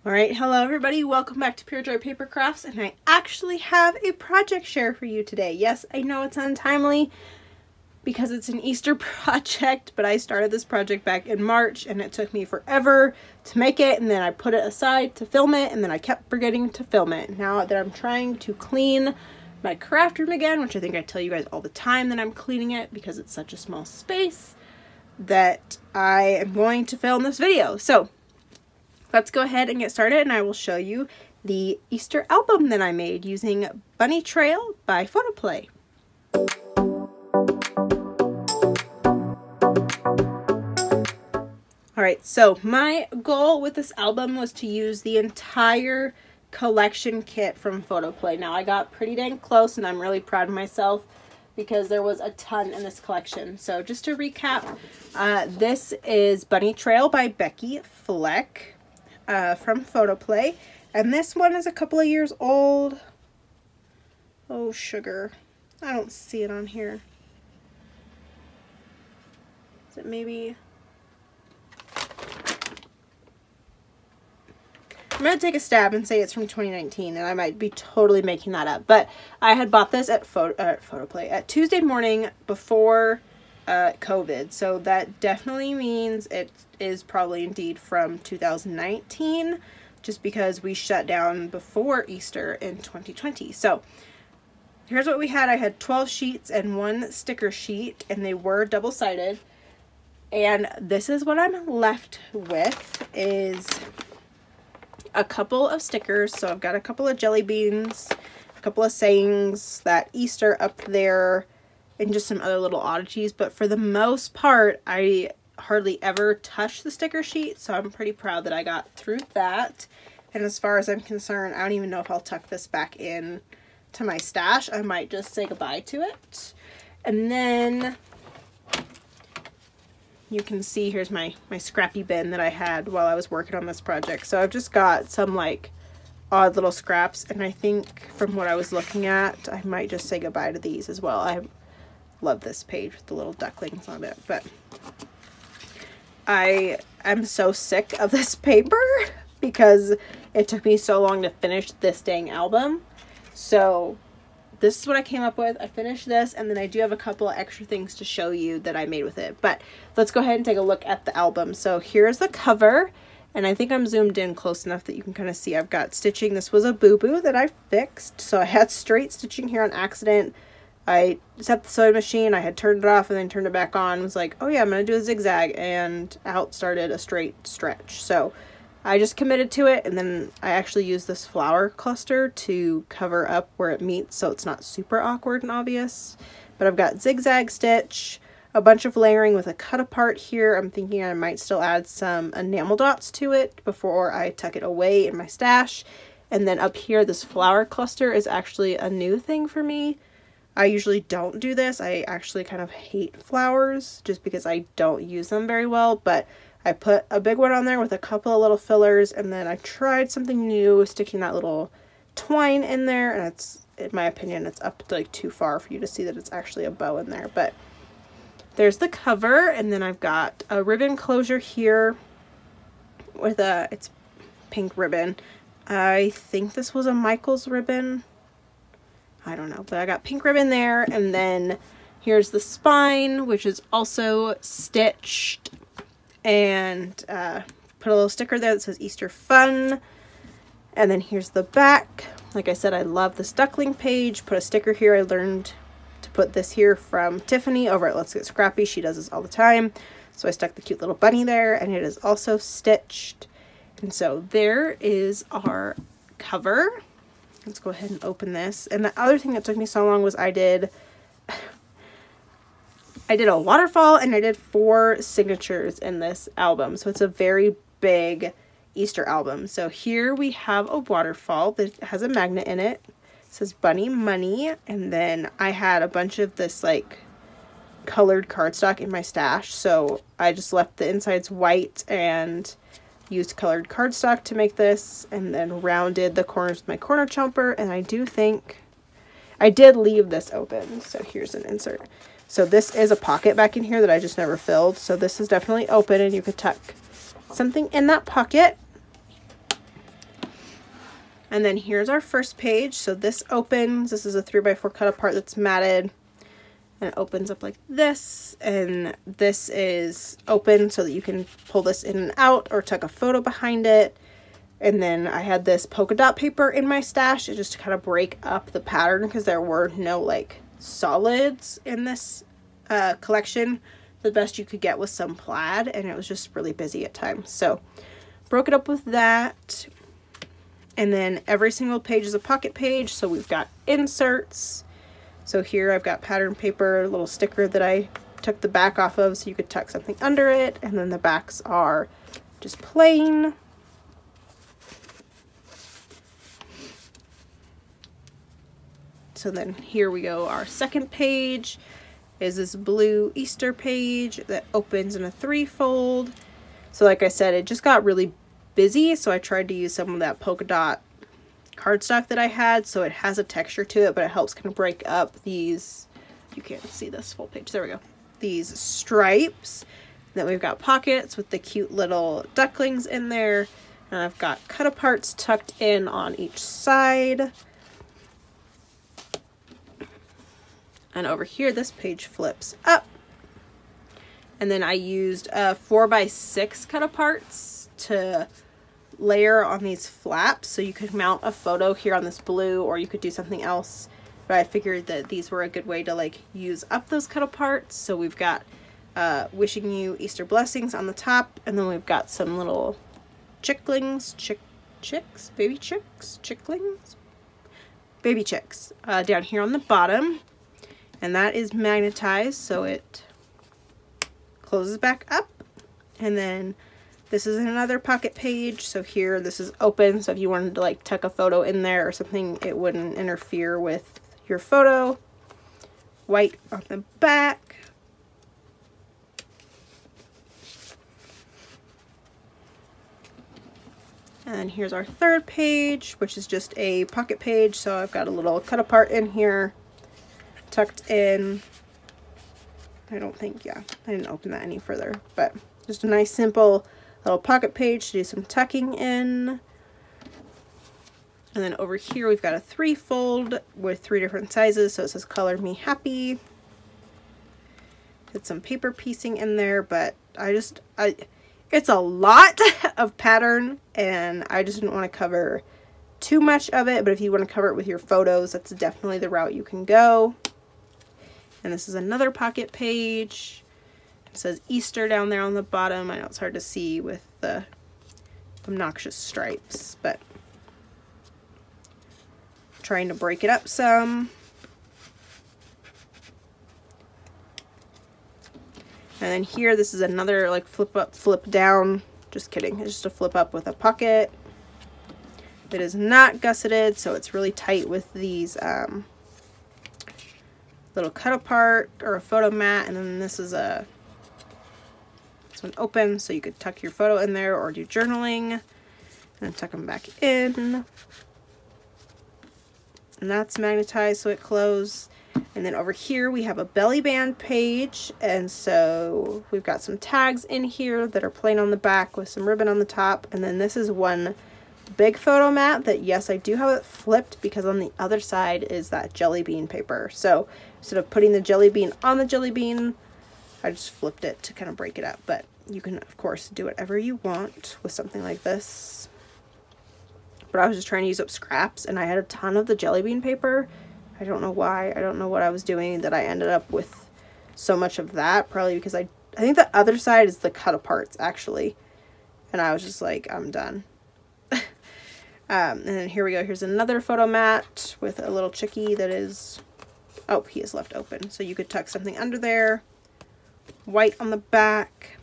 Alright, hello everybody, welcome back to Pure Joy Papercrafts, and I actually have a project share for you today. Yes, I know it's untimely because it's an Easter project, but I started this project back in March and it took me forever to make it, and then I put it aside to film it, and then I kept forgetting to film it. Now that I'm trying to clean my craft room again, which I think I tell you guys all the time that I'm cleaning it because it's such a small space, that I am going to film this video. So let's go ahead and get started, and I will show you the Easter album that I made using Bunny Trail by Photoplay. Alright, so my goal with this album was to use the entire collection kit from Photoplay. Now, I got pretty dang close, and I'm really proud of myself because there was a ton in this collection. So just to recap, this is Bunny Trail by Becky Fleck. From Photoplay, and this one is a couple of years old. Oh, sugar. I don't see it on here. Is it maybe? I'm going to take a stab and say it's from 2019, and I might be totally making that up, but I had bought this at Photoplay at Tuesday morning before COVID, so that definitely means it is probably indeed from 2019, just because we shut down before Easter in 2020. So here's what we had. I had 12 sheets and one sticker sheet, and they were double-sided, and this is what I'm left with, is a couple of stickers. So I've got a couple of jelly beans, a couple of sayings, that Easter up there, and just some other little oddities, but for the most part I hardly ever touch the sticker sheet, so I'm pretty proud that I got through that. And as far as I'm concerned, I don't even know if I'll tuck this back in to my stash. I might just say goodbye to it. And then you can see here's my scrappy bin that I had while I was working on this project. So I've just got some like odd little scraps, and I think from what I was looking at, I might just say goodbye to these as well. I love this page with the little ducklings on it, but I am so sick of this paper because it took me so long to finish this dang album. So this is what I came up with. I finished this, and then I do have a couple of extra things to show you that I made with it, but let's go ahead and take a look at the album. So here's the cover, and I think I'm zoomed in close enough that you can kind of see I've got stitching. This was a boo-boo that I fixed, so I had straight stitching here on accident. I set the sewing machine, I had turned it off and then turned it back on, was like, oh yeah, I'm going to do a zigzag, and out started a straight stretch. So I just committed to it, and then I actually used this flower cluster to cover up where it meets so it's not super awkward and obvious. But I've got zigzag stitch, a bunch of layering with a cut apart here. I'm thinking I might still add some enamel dots to it before I tuck it away in my stash. And then up here, this flower cluster is actually a new thing for me. I usually don't do this. I actually kind of hate flowers just because I don't use them very well, but I put a big one on there with a couple of little fillers, and then I tried something new, sticking that little twine in there, and it's, in my opinion, it's up like too far for you to see that it's actually a bow in there. But there's the cover, and then I've got a ribbon closure here with it's pink ribbon. I think this was a Michael's ribbon. I don't know, but I got pink ribbon there, and then here's the spine, which is also stitched, and put a little sticker there that says Easter Fun. And then here's the back. Like I said, I love this duckling page. Put a sticker here. I learned to put this here from Tiffany over at Let's Get Scrappy. She does this all the time. So I stuck the cute little bunny there, and it is also stitched. And so there is our cover. Let's go ahead and open this. And the other thing that took me so long was I did a waterfall, and I did 4 signatures in this album. So it's a very big Easter album. So here we have a waterfall that has a magnet in it. It says Bunny Money. And then I had a bunch of this like colored cardstock in my stash. So I just left the insides white and used colored cardstock to make this, and then rounded the corners with my corner chomper. And I do think I did leave this open, so here's an insert. So this is a pocket back in here that I just never filled, so this is definitely open, and you could tuck something in that pocket. And then here's our first page. So this opens. This is a 3x4 cut apart that's matted. And it opens up like this. And this is open so that you can pull this in and out or tuck a photo behind it. And then I had this polka dot paper in my stash just to kind of break up the pattern because there were no like solids in this collection. The best you could get was some plaid, and it was just really busy at times. So broke it up with that. And then every single page is a pocket page. So we've got inserts. So here I've got pattern paper, a little sticker that I took the back off of so you could tuck something under it. And then the backs are just plain. So then here we go. Our second page is this blue Easter page that opens in a 3-fold. So like I said, it just got really busy. So I tried to use some of that polka dot cardstock that I had. So it has a texture to it, but it helps kind of break up these, you can't see this full page. There we go. These stripes. Then we've got pockets with the cute little ducklings in there. And I've got cut aparts tucked in on each side. And over here, this page flips up. And then I used 4x6 cut aparts to layer on these flaps. So you could mount a photo here on this blue, or you could do something else. But I figured that these were a good way to like use up those cut aparts. So we've got wishing you Easter blessings on the top. And then we've got some little chicklings, baby chicks down here on the bottom. And that is magnetized, so it closes back up. And then this is another pocket page. So here, this is open. So if you wanted to like tuck a photo in there or something, it wouldn't interfere with your photo. White on the back. And then here's our third page, which is just a pocket page. So I've got a little cut apart in here. Tucked in. I don't think, yeah, I didn't open that any further, but just a nice simple little pocket page to do some tucking in. And then over here we've got a 3-fold with 3 different sizes, so it says color me happy. Did some paper piecing in there, but it's a lot of pattern and I just didn't want to cover too much of it, but if you want to cover it with your photos, that's definitely the route you can go. And this is another pocket page. It says Easter down there on the bottom. I know it's hard to see with the obnoxious stripes, but trying to break it up some. And then here, this is another like flip up, flip down. Just kidding. It's just a flip up with a pocket. It is not gusseted, so it's really tight with these little cut apart or a photo mat. And then this is this one open, so you could tuck your photo in there or do journaling and then tuck them back in. And that's magnetized so it closes. And then over here we have a belly band page, and so we've got some tags in here that are plain on the back with some ribbon on the top. And then this is one big photo mat that, yes, I do have it flipped because on the other side is that jelly bean paper. So instead of putting the jelly bean on the jelly bean, I just flipped it to kind of break it up. But you can of course do whatever you want with something like this. But I was just trying to use up scraps and I had a ton of the jelly bean paper. I don't know why. I don't know what I was doing that I ended up with so much of that. Probably because I think the other side is the cut aparts actually. And I was just like, I'm done. And then here we go. Here's another photo mat with a little chickie that is, oh, he is left open. So you could tuck something under there. White on the back.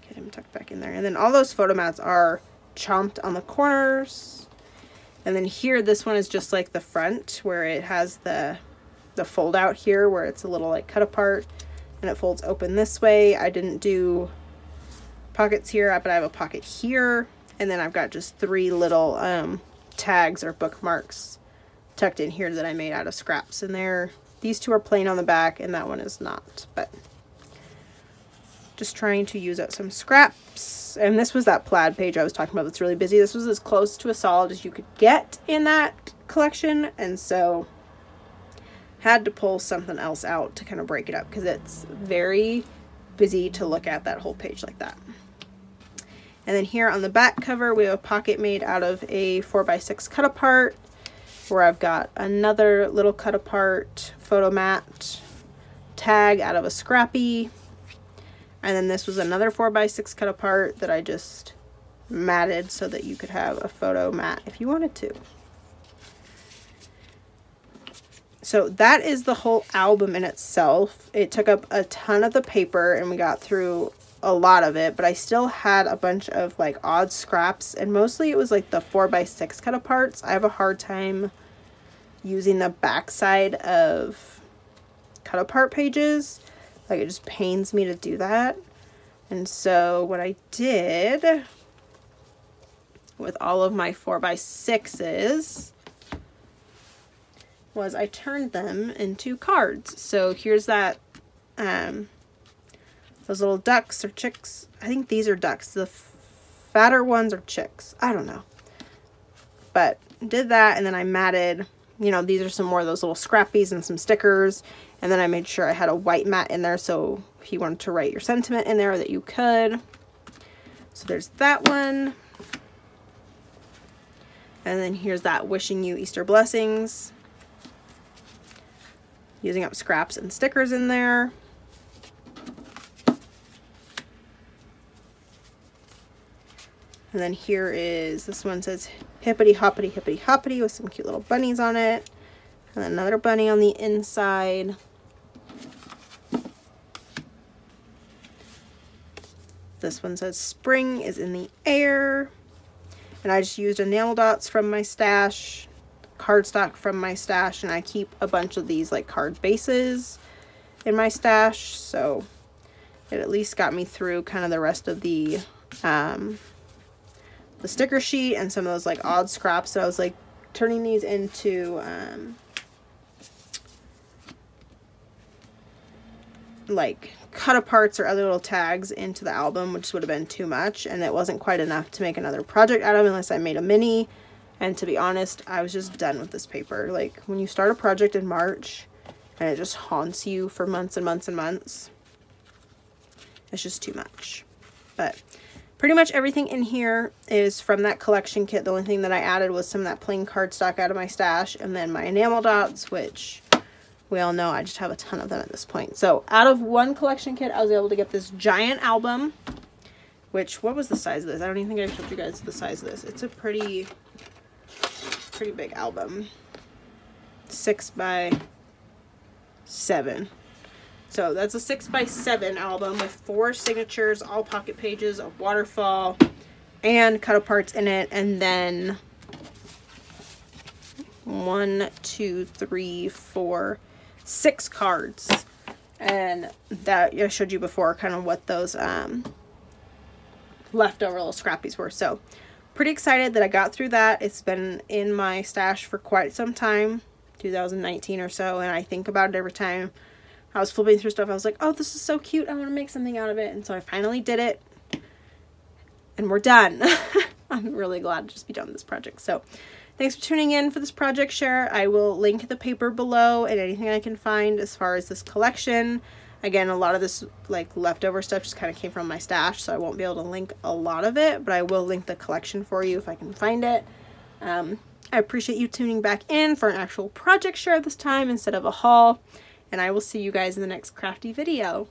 Get him tucked back in there. And then all those photo mats are chomped on the corners. And then here, this one is just like the front where it has the fold out here where it's a little like cut apart and it folds open this way. I didn't do pockets here, but I have a pocket here. And then I've got just 3 little tags or bookmarks tucked in here that I made out of scraps in there. These 2 are plain on the back and that one is not, but just trying to use up some scraps. And this was that plaid page I was talking about that's really busy. This was as close to a solid as you could get in that collection, and so had to pull something else out to kind of break it up because it's very busy to look at that whole page like that. And then here on the back cover, we have a pocket made out of a 4x6 cut apart, where I've got another little cut apart photo mat tag out of a scrappy. And then this was another 4x6 cut apart that I just matted so that you could have a photo mat if you wanted to. So that is the whole album in itself. It took up a ton of the paper and we got through a lot of it, but I still had a bunch of like odd scraps, and mostly it was like the 4x6 cut aparts. I have a hard time using the backside of cut apart pages. Like, it just pains me to do that. And so what I did with all of my 4x6s was I turned them into cards. So here's that, those little ducks or chicks. I think these are ducks. The fatter ones are chicks. I don't know. But did that, and then I matted, you know, these are some more of those little scrappies and some stickers. And then I made sure I had a white mat in there, so if you wanted to write your sentiment in there that you could. So there's that one. And then here's that wishing you Easter blessings. Using up scraps and stickers in there. And then here is, this one says hippity hoppity hippity hoppity with some cute little bunnies on it. And another bunny on the inside. This one says spring is in the air. And I just used enamel dots from my stash, cardstock from my stash, and I keep a bunch of these like card bases in my stash. So it at least got me through kind of the rest of the sticker sheet and some of those like odd scraps. So I was like turning these into like cut aparts or other little tags into the album, which would have been too much, and it wasn't quite enough to make another project out of unless I made a mini. And to be honest, I was just done with this paper. Like, when you start a project in March and it just haunts you for months and months and months, it's just too much. But pretty much everything in here is from that collection kit. The only thing that I added was some of that plain cardstock out of my stash, and then my enamel dots, which we all know I just have a ton of them at this point. So out of one collection kit, I was able to get this giant album, which, what was the size of this? I don't even think I showed you guys the size of this. It's a pretty big album. 6x7. So that's a 6x7 album with 4 signatures, all pocket pages, a waterfall, and cut aparts in it. And then 1, 2, 3, 4, 6 cards. And that I showed you before kind of what those leftover little scrappies were. So pretty excited that I got through that. It's been in my stash for quite some time, 2019 or so, and I think about it every time I was flipping through stuff. I was like, oh, this is so cute, I want to make something out of it. And so I finally did it, and we're done. I'm really glad to just be done with this project. So thanks for tuning in for this project share. I will link the paper below and anything I can find as far as this collection. Again, a lot of this like leftover stuff just kind of came from my stash, so I won't be able to link a lot of it, but I will link the collection for you if I can find it. I appreciate you tuning back in for an actual project share this time instead of a haul, and I will see you guys in the next crafty video.